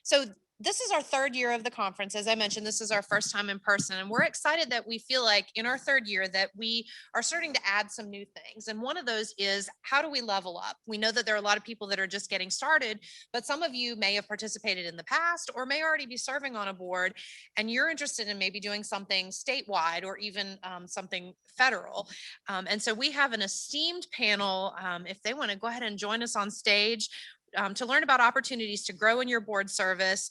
So this is our third year of the conference. As I mentioned, this is our first time in person, and we're excited that we feel like in our third year that we are starting to add some new things. And one of those is, how do we level up? We know that there are a lot of people that are just getting started, but some of you may have participated in the past or may already be serving on a board, and you're interested in maybe doing something statewide or even something federal. And so we have an esteemed panel. If they want to go ahead and join us on stage, to learn about opportunities to grow in your board service,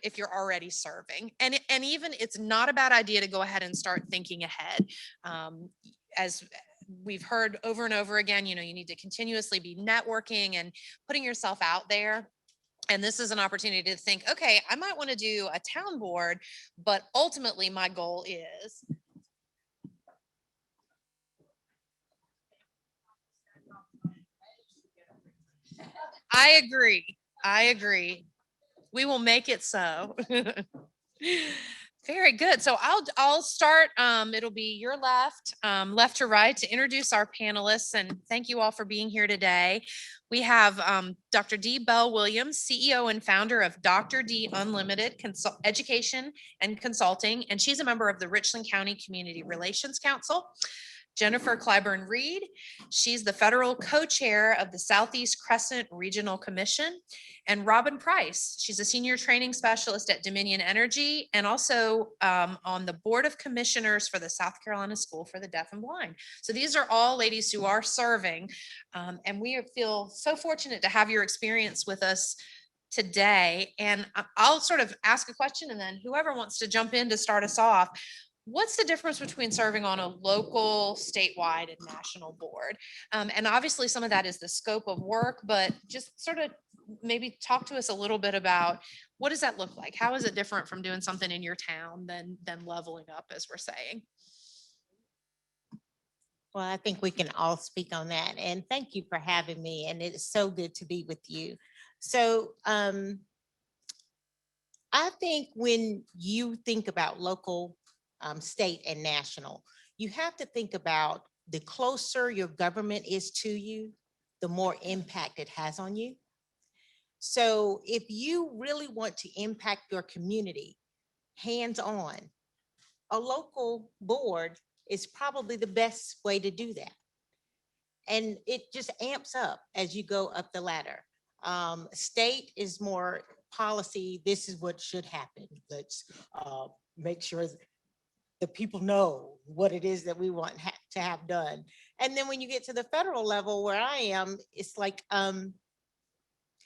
if you're already serving. And even it's not a bad idea to go ahead and start thinking ahead. As we've heard over and over again, you need to continuously be networking and putting yourself out there. And this is an opportunity to think, okay, I might want to do a town board, but ultimately my goal is. I agree. We will make it so. Very good. So I'll start. It'll be your left to right to introduce our panelists, and thank you all for being here today. We have Dr. D. Bell Williams, CEO and founder of Dr. D Unlimited Education and Consulting, and she's a member of the Richland County Community Relations Council. Jennifer Clyburn Reed, she's the federal co-chair of the Southeast Crescent Regional Commission. And Robin Price, she's a senior training specialist at Dominion Energy and also on the board of commissioners for the South Carolina School for the Deaf and Blind. So these are all ladies who are serving, and we feel so fortunate to have your experience with us today. And I'll sort of ask a question, and then whoever wants to jump in to start us off. What's the difference between serving on a local, statewide, and national board? And obviously some of that is the scope of work, but just sort of maybe talk to us a little bit about what does that look like? How is it different from doing something in your town than leveling up, as we're saying? Well, I think we can all speak on that. And thank you for having me. And it is so good to be with you. So I think when you think about local, state and national, you have to think about the closer your government is to you, the more impact it has on you. So if you really want to impact your community hands-on, a local board is probably the best way to do that. And it just amps up as you go up the ladder. State is more policy. This is what should happen. Let's make sure the people know what it is that we want to have done. And then when you get to the federal level where I am, it's like, and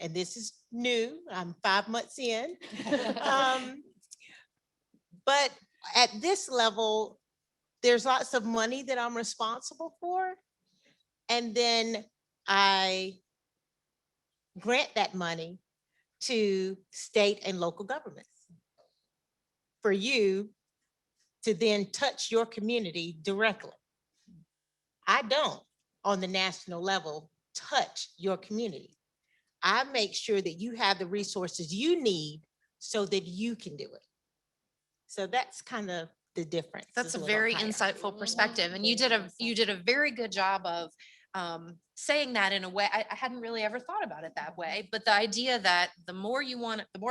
this is new, I'm 5 months in. But at this level, there's lots of money that I'm responsible for. And then I grant that money to state and local governments for you to then touch your community directly. I don't, on the national level, touch your community. I make sure that you have the resources you need so that you can do it. So that's kind of the difference. That's a very insightful perspective. And you did a very good job of saying that in a way. I hadn't really ever thought about it that way, but the idea that the more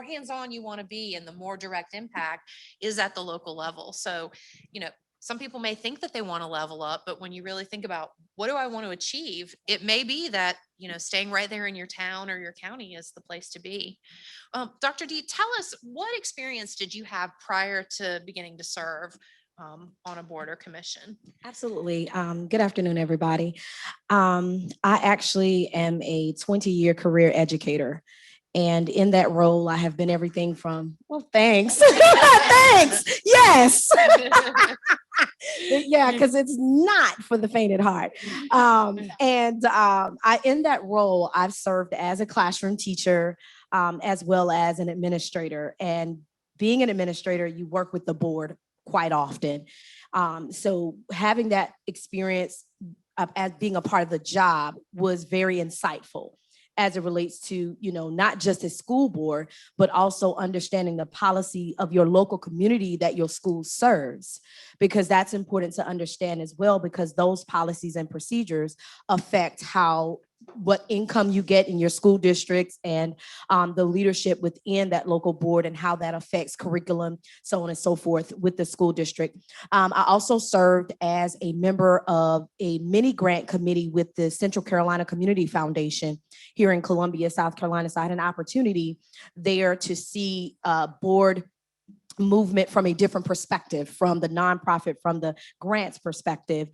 hands-on you want to be and the more direct impact is at the local level. So, some people may think that they want to level up, but when you really think about what do I want to achieve, it may be that, staying right there in your town or your county is the place to be. Dr. D, tell us, what experience did you have prior to beginning to serve on a board or commission? Absolutely. Good afternoon, everybody. I actually am a 20-year career educator. And in that role, I have been everything from, well, thanks. Thanks. Yes. Yeah, because it's not for the faint at heart. In that role, I've served as a classroom teacher, as well as an administrator. And being an administrator, you work with the board quite often. So having that experience as being a part of the job was very insightful as it relates to, not just a school board, but also understanding the policy of your local community that your school serves, because that's important to understand as well, because those policies and procedures affect how what income you get in your school districts and the leadership within that local board and how that affects curriculum, so on and so forth with the school district. I also served as a member of a mini grant committee with the Central Carolina Community Foundation here in Columbia, South Carolina. So I had an opportunity there to see board movement from a different perspective, from the nonprofit, from the grants perspective,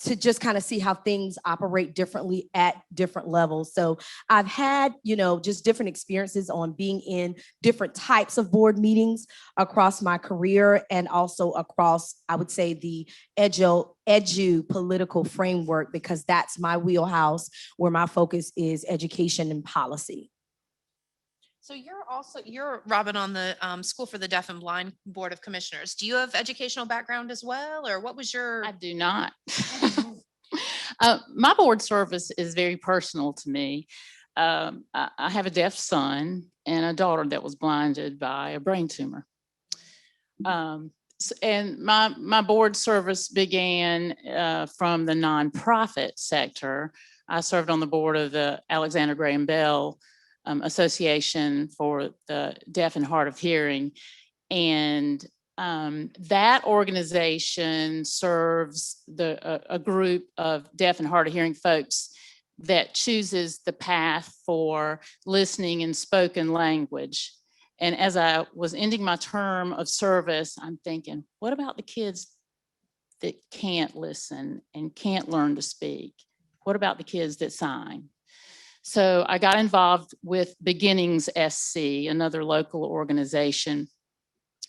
to just kind of see how things operate differently at different levels. So I've had, just different experiences on being in different types of board meetings across my career, and also across, I would say, the edu political framework, because that's my wheelhouse where my focus is education and policy. So you're Robin on the School for the Deaf and Blind Board of Commissioners. Do you have educational background as well, or what was your? I do not. My board service is very personal to me. I have a deaf son and a daughter that was blinded by a brain tumor. And my board service began from the nonprofit sector. I served on the board of the Alexander Graham Bell Association for the Deaf and Hard of Hearing. And that organization serves a group of deaf and hard of hearing folks that chooses the path for listening and spoken language. And as I was ending my term of service, I'm thinking, what about the kids that can't listen and can't learn to speak? What about the kids that sign? So I got involved with Beginnings SC, another local organization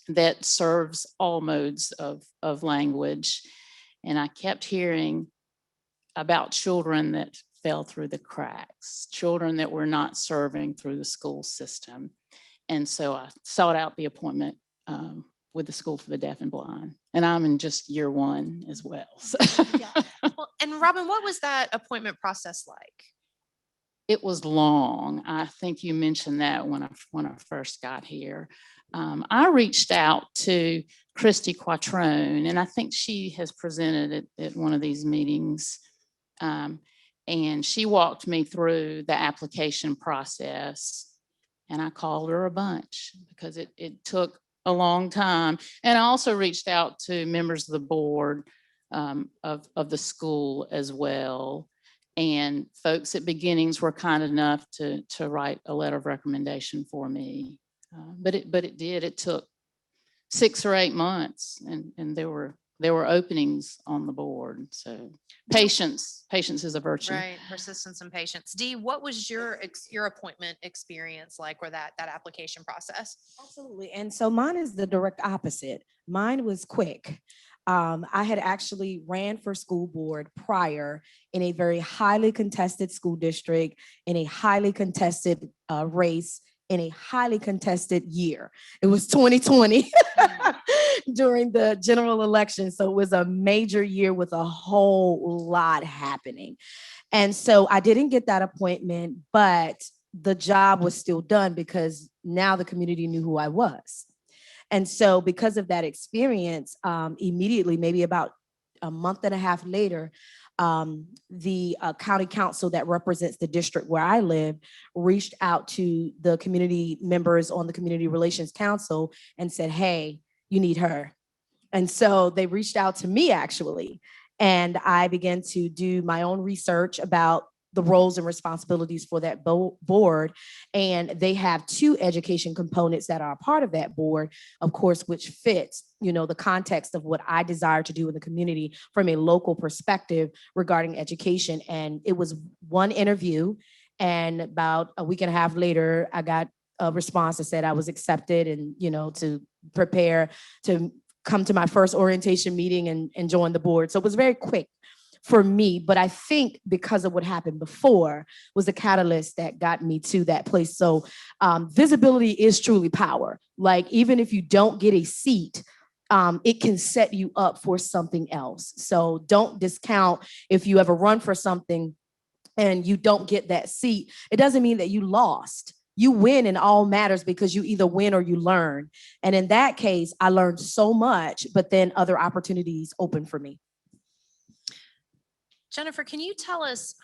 that serves all modes of language. And I kept hearing about children that fell through the cracks, children that were not serving through the school system. And so I sought out the appointment with the School for the Deaf and Blind. And I'm in just year one as well. So. Yeah. Well, and Robin, what was that appointment process like? It was long. I think you mentioned that when I first got here. I reached out to Christy Quattrone, and I think she has presented at one of these meetings. And she walked me through the application process, and I called her a bunch because it took a long time. And I also reached out to members of the board of the school as well. And folks at Beginnings were kind enough to write a letter of recommendation for me. But it took 6 or 8 months, and there were openings on the board. So patience is a virtue. Right, persistence and patience. Dee, what was your appointment experience like, or that application process? Absolutely. And so mine is the direct opposite. Mine was quick. I had actually ran for school board prior in a very highly contested school district, in a highly contested race, in a highly contested year. It was 2020 during the general election. So it was a major year with a whole lot happening. And so I didn't get that appointment, but the job was still done because now the community knew who I was. And so because of that experience, immediately, maybe about a month and a half later, the county council that represents the district where I live reached out to the community members on the Community Relations Council and said, hey, you need her. And so they reached out to me, actually, and I began to do my own research about the roles and responsibilities for that board. And they have 2 education components that are a part of that board, of course, which fits, the context of what I desire to do in the community from a local perspective regarding education. And it was one interview, and about a week and a half later, I got a response that said I was accepted, and, to prepare to come to my first orientation meeting and join the board. So it was very quick for me, but I think because of what happened before was the catalyst that got me to that place. So visibility is truly power. Like, even if you don't get a seat, it can set you up for something else. So don't discount if you ever run for something and you don't get that seat. It doesn't mean that you lost. You win in all matters because you either win or you learn. And in that case, I learned so much, but then other opportunities opened for me. Jennifer, can you tell us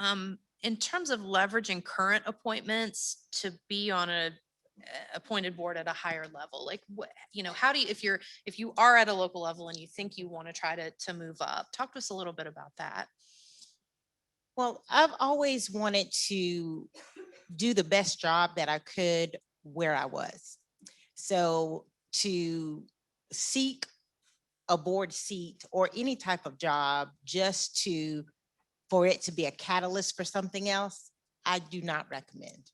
in terms of leveraging current appointments to be on a appointed board at a higher level, like what, how do you, if you are at a local level and you think you want to try to move up, talk to us a little bit about that. Well, I've always wanted to do the best job that I could where I was. So to seek a board seat or any type of job just for it to be a catalyst for something else, I do not recommend.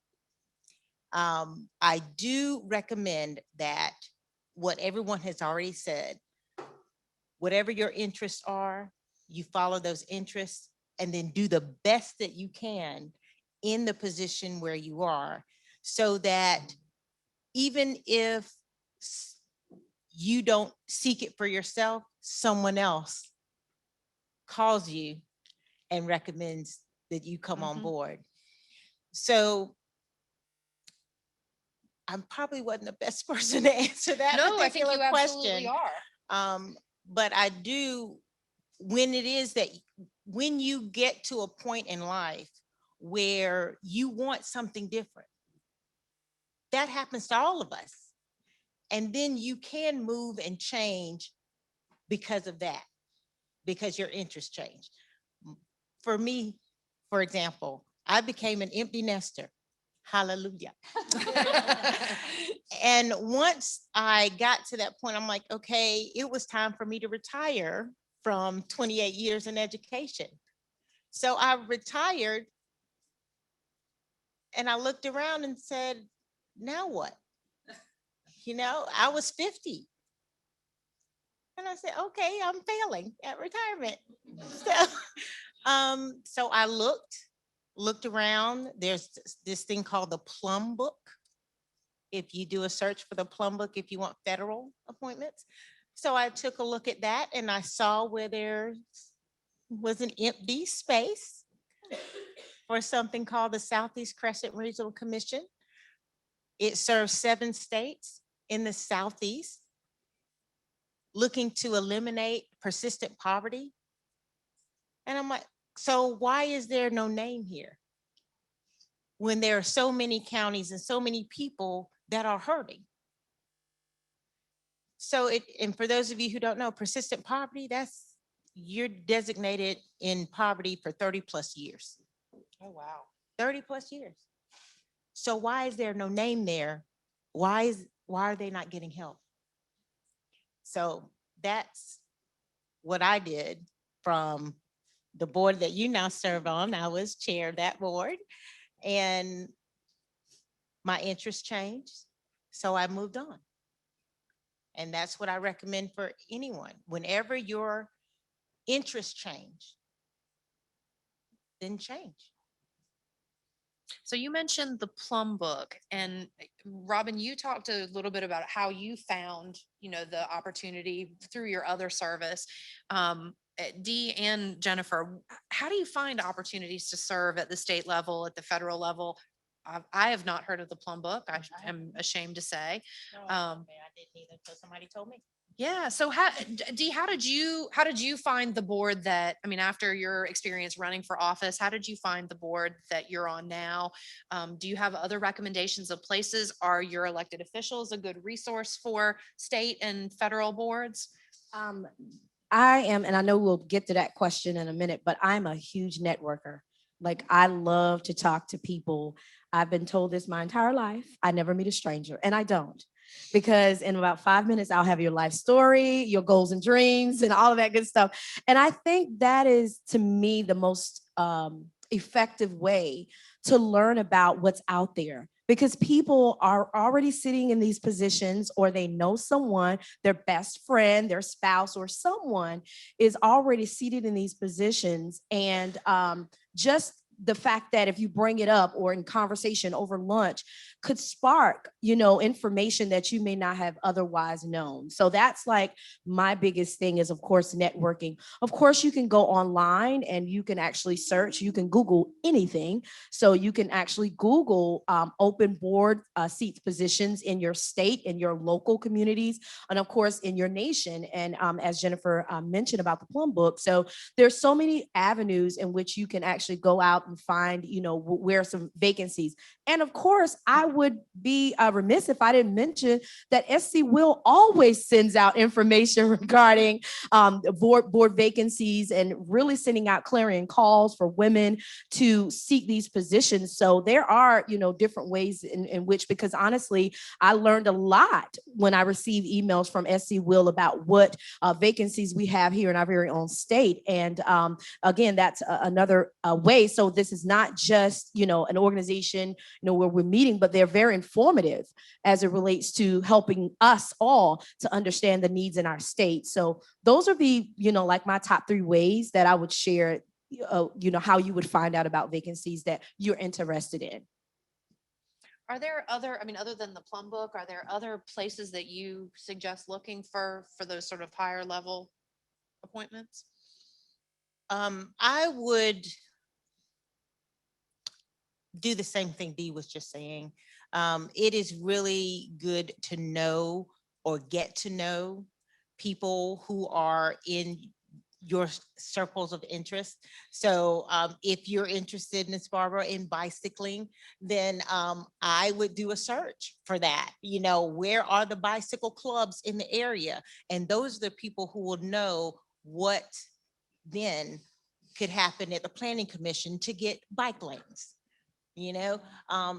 I do recommend that what everyone has already said, whatever your interests are, you follow those interests and then do the best that you can in the position where you are, so that even if you don't seek it for yourself, someone else calls you and recommends that you come on board. So I probably wasn't the best person to answer that No, I think particular you absolutely question. are. But I do, when you get to a point in life where you want something different, that happens to all of us. And then you can move and change because of that, because your interests change. For me, for example, I became an empty nester. Hallelujah. And once I got to that point, I'm like, okay, it was time for me to retire from 28 years in education. So I retired and I looked around and said, now what? I was 50. And I said, okay, I'm failing at retirement. So I looked around. There's this thing called the Plum Book. If you do a search for the Plum Book, if you want federal appointments. So I took a look at that and I saw where there was an empty space for something called the Southeast Crescent Regional Commission. It serves 7 states in the Southeast, looking to eliminate persistent poverty. And I'm like, so why is there no name here when there are so many counties and so many people that are hurting? So and for those of you who don't know, persistent poverty, you're designated in poverty for 30 plus years. Oh, wow. 30 plus years. So why is there no name there? Why are they not getting help? So that's what I did from the board that you now serve on. I was chair of that board and my interest changed. So I moved on. And that's what I recommend for anyone. Whenever your interests change, then change. So you mentioned the Plum Book, and Robin, you talked a little bit about how you found, the opportunity through your other service. Dee and Jennifer, how do you find opportunities to serve at the state level, at the federal level? I have not heard of the Plum Book. I am ashamed to say. I didn't either until somebody told me. Yeah. So Dee, how did you find the board after your experience running for office, how did you find the board that you're on now? Do you have other recommendations of places? Are your elected officials a good resource for state and federal boards? I am, and I know we'll get to that question in a minute, but I'm a huge networker. Like, I love to talk to people. I've been told this my entire life. I never meet a stranger, and I don't. Because in about 5 minutes, I'll have your life story, your goals and dreams, and all of that good stuff. And I think that is, to me, the most effective way to learn about what's out there. Because people are already sitting in these positions, or they know someone, their best friend, their spouse, or someone is already seated in these positions. And just the fact that if you bring it up or in conversation over lunch, could spark, information that you may not have otherwise known. So that's like my biggest thing is, of course, networking. Of course, you can go online and you can actually search, you can Google anything. So you can actually Google open board seats positions in your state, in your local communities, and of course in your nation. And as Jennifer mentioned about the Plum Book, so there's so many avenues in which you can actually go out and find, where some vacancies. And of course, I would be remiss if I didn't mention that SC Will always sends out information regarding board vacancies and really sending out clarion calls for women to seek these positions. So there are, different ways in which, because honestly, I learned a lot when I received emails from SC Will about what vacancies we have here in our very own state. And again, that's another way. So this is not just, an organization, where we're meeting, but they're very informative as it relates to helping us all to understand the needs in our state. So those are the, like my top 3 ways that I would share, how you would find out about vacancies that you're interested in. Are there other than the Plum Book, are there other places that you suggest looking for those sort of higher level appointments? I would do the same thing Dee was just saying. It is really good to know or get to know people who are in your circles of interest. So if you're interested, Ms. Barbara, in bicycling, then I would do a search for that. Where are the bicycle clubs in the area? And those are the people who will know what then could happen at the Planning Commission to get bike lanes.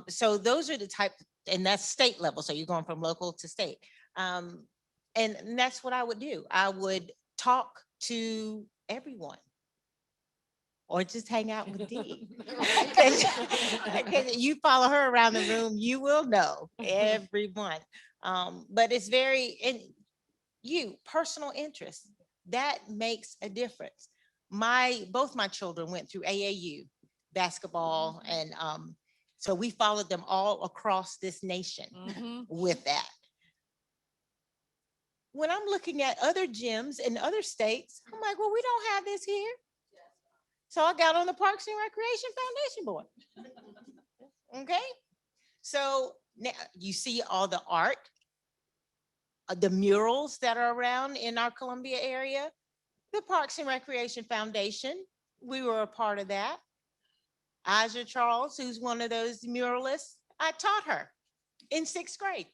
So those are the type, and that's state level. So you're going from local to state. And that's what I would do. I would talk to everyone or just hang out with Dee. Because you follow her around the room, you will know everyone. But it's and personal interest, that makes a difference. Both my children went through AAU basketball, and so we followed them all across this nation with that. When I'm looking at other gyms in other states, I'm like, well, we don't have this here. So I got on the Parks and Recreation Foundation board. Okay. So now you see all the art, the murals that are around in our Columbia area. The Parks and Recreation Foundation, we were a part of that. Aja Charles, who's one of those muralists, I taught her in 6th grade.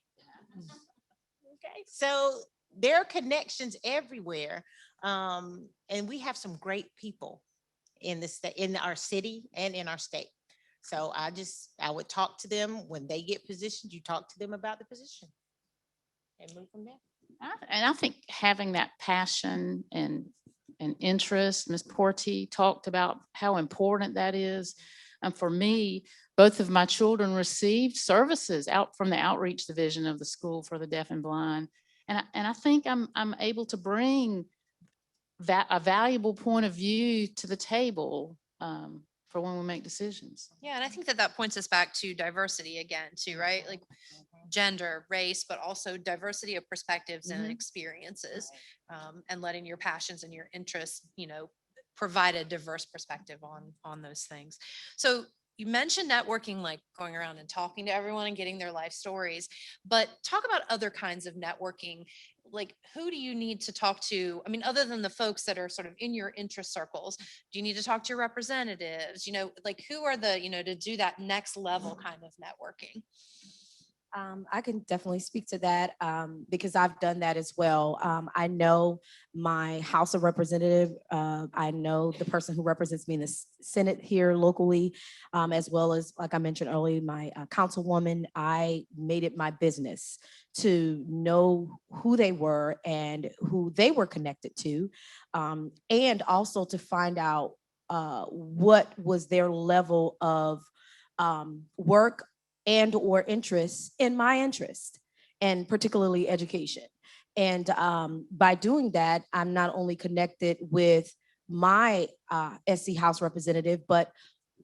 Okay, so there are connections everywhere. And we have some great people in our city and in our state. So I would talk to them when they get positioned. You talk to them about the position and move from there. And I think having that passion and interest, Ms. Porty talked about how important that is. And for me, both of my children received services out from the outreach division of the School for the Deaf and Blind. And I think I'm able to bring a valuable point of view to the table for when we make decisions. Yeah, and I think that points us back to diversity again too, right? Like gender, race, but also diversity of perspectives and experiences, and letting your passions and your interests, provide a diverse perspective on those things. So you mentioned networking, like going around and talking to everyone and getting their life stories, but talk about other kinds of networking. Like, who do you need to talk to? I mean, other than the folks that are sort of in your interest circles, do you need to talk to your representatives? Like who are the, to do that next level kind of networking? I can definitely speak to that because I've done that as well. I know my House of Representative. I know the person who represents me in the Senate here locally, as well as, like I mentioned earlier, my councilwoman. I made it my business to know who they were and who they were connected to, and also to find out what was their level of work and or interest in my interest, and particularly education. And by doing that, I'm not only connected with my SC House representative, but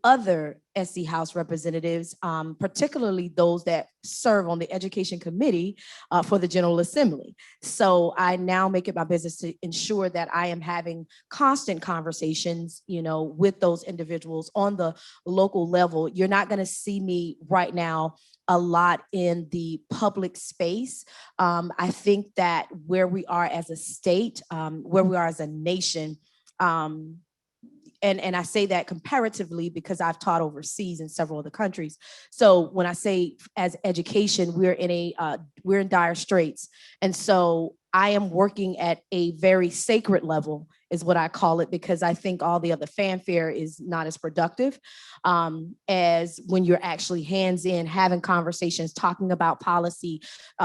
other SC House representatives, particularly those that serve on the Education Committee for the General Assembly. So I now make it my business to ensure that I am having constant conversations, with those individuals on the local level. You're not going to see me right now a lot in the public space. I think that where we are as a state, where we are as a nation, and I say that comparatively because I've taught overseas in several other countries. So when I say as education, we're in dire straits. And so I am working at a very sacred level is what I call it, because I think all the other fanfare is not as productive as when you're actually hands in, having conversations, talking about policy,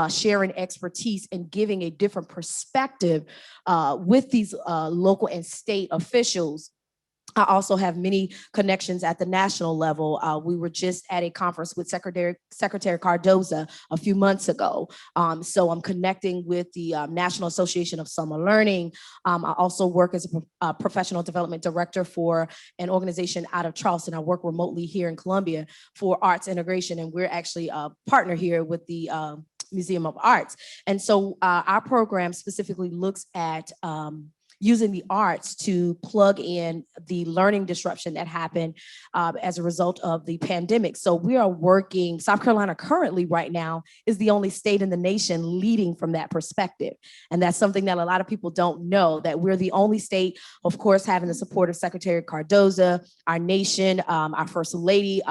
sharing expertise, and giving a different perspective with these local and state officials. I also have many connections at the national level. We were just at a conference with Secretary Cardoza a few months ago. So I'm connecting with the National Association of Summer Learning. I also work as a professional development director for an organization out of Charleston. I work remotely here in Columbia for arts integration, and we're actually a partner here with the Museum of Arts. And so our program specifically looks at using the arts to plug in the learning disruption that happened as a result of the pandemic. So we are working, South Carolina currently right now is the only state in the nation leading from that perspective. And that's something that a lot of people don't know, that we're the only state, of course, having the support of Secretary Cardoza, our nation, our First Lady,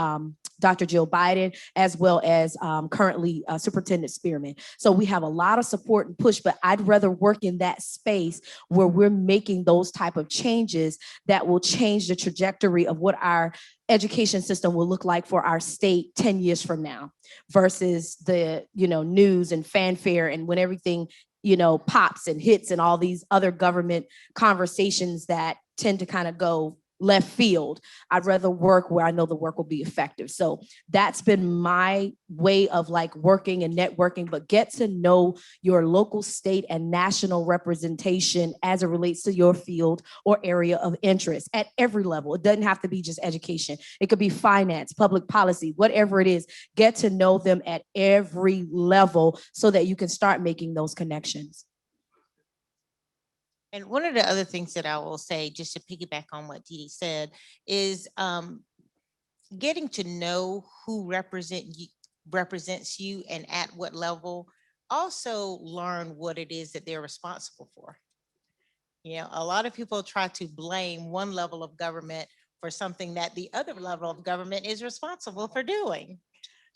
Dr. Jill Biden, as well as currently Superintendent Spearman. So we have a lot of support and push, but I'd rather work in that space where we're making those type of changes that will change the trajectory of what our education system will look like for our state 10 years from now versus the, news and fanfare and when everything, pops and hits and all these other government conversations that tend to kind of go left field. I'd rather work where I know the work will be effective. So that's been my way of working and networking, but get to know your local, state, and national representation as it relates to your field or area of interest at every level. It doesn't have to be just education. It could be finance, public policy, whatever it is. Get to know them at every level so that you can start making those connections. And one of the other things that I will say, just to piggyback on what Dee Dee said, is getting to know who represents you and at what level. Also learn what it is that they're responsible for. A lot of people try to blame one level of government for something that the other level of government is responsible for doing.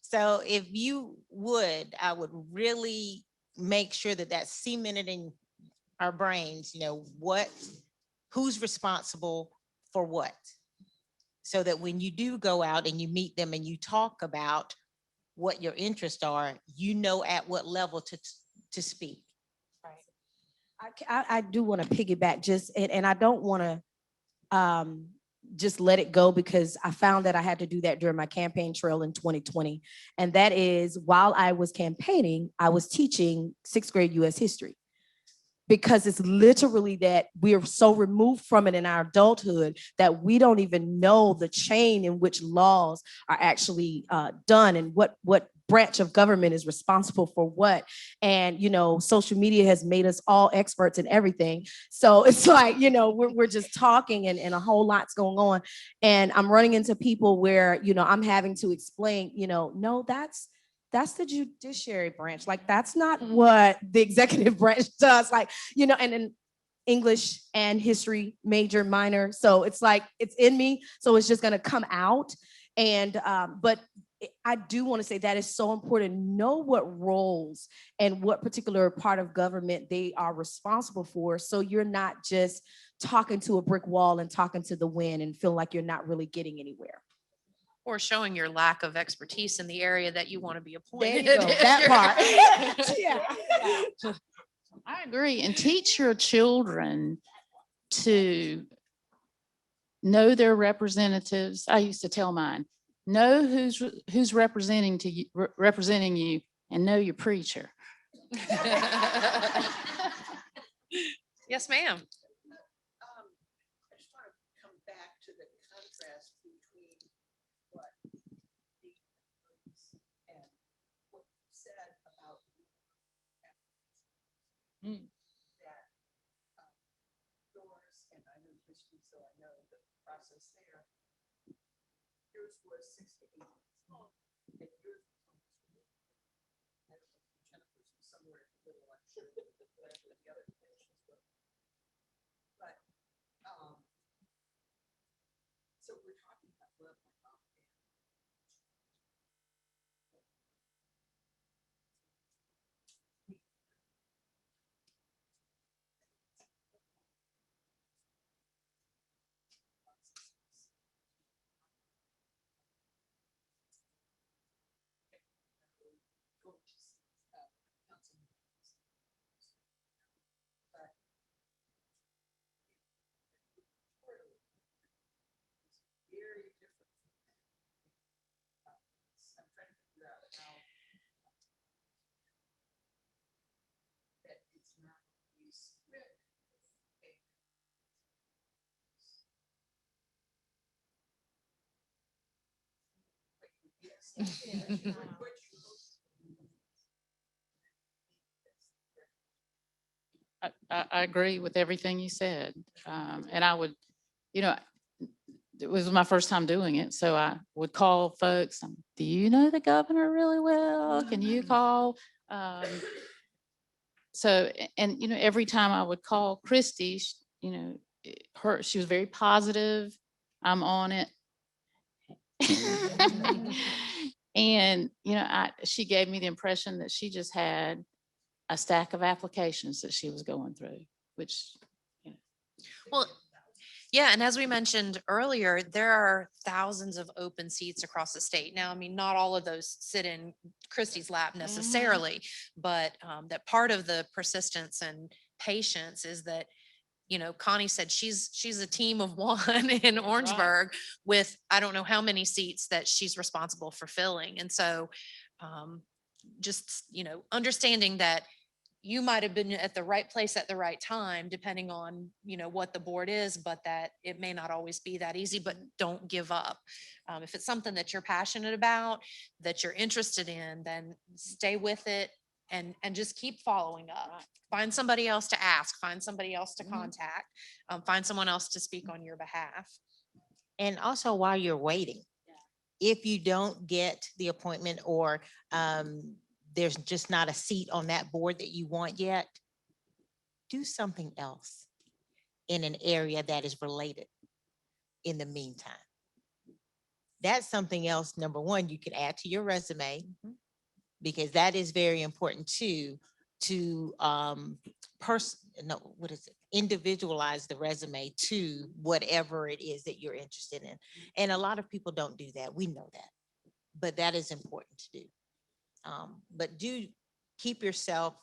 So if you would, I would really make sure that that's cemented in our brains, who's responsible for what, so that when you do go out and you meet them and you talk about what your interests are, at what level to speak. Right. I do want to piggyback and I don't want to just let it go, because I found that I had to do that during my campaign trail in 2020. And that is, while I was campaigning, I was teaching 6th grade US history. Because it's literally that we are so removed from it in our adulthood that we don't even know the chain in which laws are actually done and what branch of government is responsible for what. And, social media has made us all experts in everything. So it's we're just talking and a whole lot's going on. And I'm running into people where, I'm having to explain, no, that's the judiciary branch. That's not what the executive branch does. And in English and history, major, minor. So it's it's in me. So it's just going to come out. And, but I do want to say that is so important. Know what roles and what particular part of government they are responsible for. So you're not just talking to a brick wall and talking to the wind and feel like you're not really getting anywhere. Or showing your lack of expertise in the area that you want to be appointed. There you go, that part. Yeah. I agree. And teach your children to know their representatives. I used to tell mine, know who's representing you, and know your preacher. Yes, ma'am. I just want to come back to the contrast between Mm. that yours, and I know Christie, so I know the process there. Yours was 6 to 8 months. And yours was almost 1 year. I don't know if Jennifer's was somewhere in the middle, I'm sure, whatever the other conditions were. But, so we're talking about leveling up. Going to see, council meetings. But it's very different. I'm trying to figure out how that it's not a script. I agree with everything you said. And I would, you know, it was my first time doing it. So I would call folks, do you know the governor really well? Can you call? So, and, you know, every time I would call Christie, you know, she was very positive. I'm on it. And, you know, she gave me the impression that she just had a stack of applications that she was going through, which, you know. Well, yeah, and as we mentioned earlier, there are thousands of open seats across the state. Now, I mean, not all of those sit in Christie's lap necessarily, but that part of the persistence and patience is that, you know, Connie said she's a team of one in Orangeburg with I don't know how many seats that she's responsible for filling. And so just, you know, understanding that you might have been at the right place at the right time, depending on, you know, what the board is, but that it may not always be that easy, but don't give up. If it's something that you're passionate about, that you're interested in, then stay with it and just keep following up. Find somebody else to ask, find somebody else to contact, find someone else to speak on your behalf. And also while you're waiting, if you don't get the appointment or there's just not a seat on that board that you want yet, do something else in an area that is related in the meantime. That's something else, number one, you could add to your resume, because that is very important too, to individualize the resume to whatever it is that you're interested in. And a lot of people don't do that. We know that, but that is important to do. But do keep yourself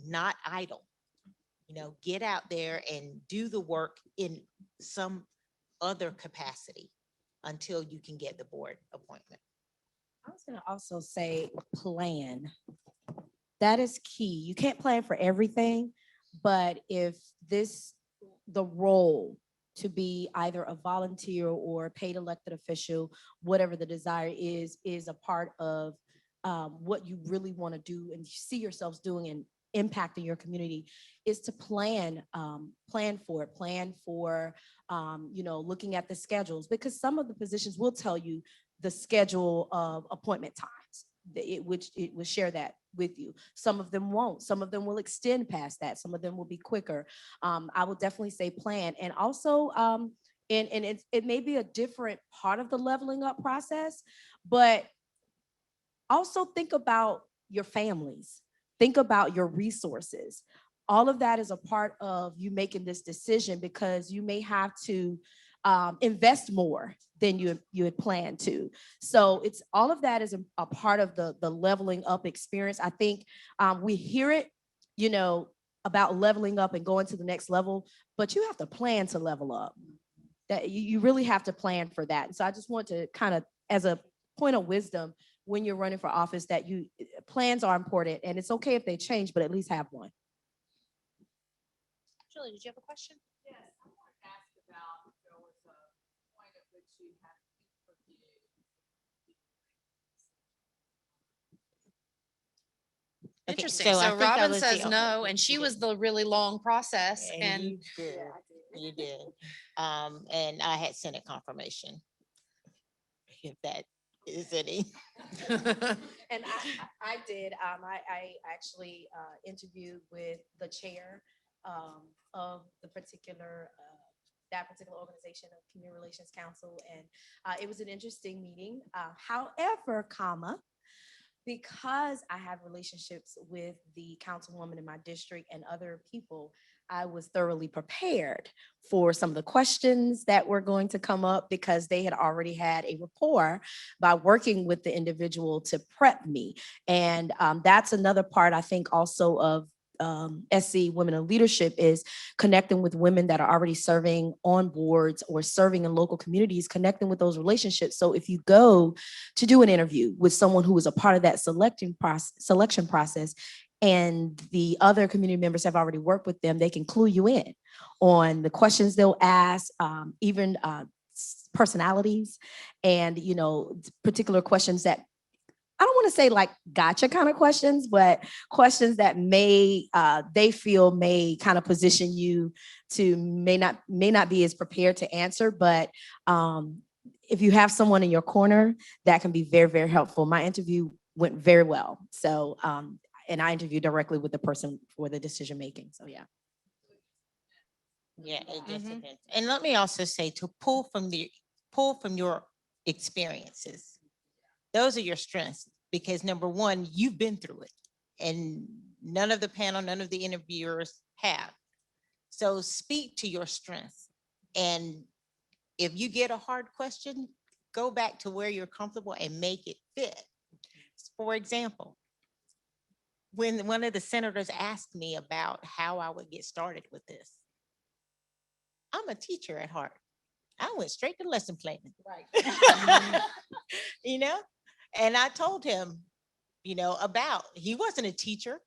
not idle. You know, get out there and do the work in some other capacity until you can get the board appointment. I was gonna also say plan. That is key. You can't plan for everything, but if the role to be either a volunteer or a paid elected official, whatever the desire is a part of what you really want to do and you see yourselves doing and impacting your community, is to plan for it, you know, looking at the schedules, because some of the positions will tell you the schedule of appointment times. It will share that with you. Some of them won't. Some of them will extend past that. Some of them will be quicker. I would definitely say plan. And also, and it may be a different part of the leveling up process, but also think about your families. Think about your resources. All of that is a part of you making this decision, because you may have to invest more than you had planned to. So it's all of that is a part of the leveling up experience. I think we hear it, you know, about leveling up and going to the next level, but you have to plan to level up. That you really have to plan for that. And so I just want to kind of, as a point of wisdom, when you're running for office, that plans are important, and it's okay if they change, but at least have one. Julie, did you have a question? Yes, I want to ask about, there was a point at which you had interviewed. Interesting. so I So think I Robin was the says only- no, and she you was did. the really long process And and you did, you did. And I had Senate confirmation. If that is any. And I did, I actually interviewed with the chair of the particular, that particular organization of Community Relations Council, and it was an interesting meeting. However, because I have relationships with the councilwoman in my district and other people, I was thoroughly prepared for some of the questions that were going to come up because they had already had a rapport by working with the individual to prep me. And that's another part, I think, also of SC Women in Leadership, is connecting with women that are already serving on boards or serving in local communities, connecting with those relationships. So if you go to do an interview with someone who is a part of that selection process, and the other community members have already worked with them, they can clue you in on the questions they'll ask, even personalities, and particular questions that I don't want to say like gotcha kind of questions, but questions that they feel may kind of position you to may not be as prepared to answer. But if you have someone in your corner, that can be very, very helpful. My interview went very well. So, and I interviewed directly with the person for the decision making. So, yeah. Yeah, it just Mhm. depends. And let me also say, to pull from your experiences. Those are your strengths, because number one, you've been through it, and none of the interviewers have. So speak to your strengths. And if you get a hard question, go back to where you're comfortable and make it fit. For example, when one of the senators asked me about how I would get started with this, I'm a teacher at heart. I went straight to lesson planning. Right. You know, and I told him, he wasn't a teacher.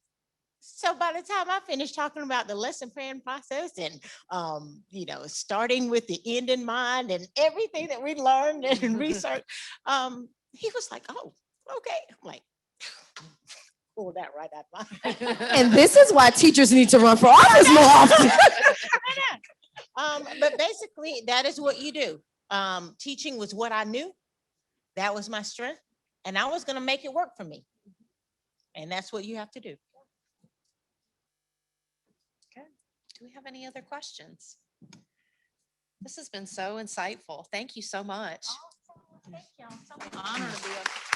So by the time I finished talking about the lesson plan process and, starting with the end in mind and everything that we learned and research, he was like, oh, okay. I'm like, pull that right out of my. And this is why teachers need to run for office more often. But basically, that is what you do. Teaching was what I knew. That was my strength. And I was going to make it work for me. And that's what you have to do. do we have any other questions? This has been so insightful. Thank you so much. Thank you. I'm so Honor to be a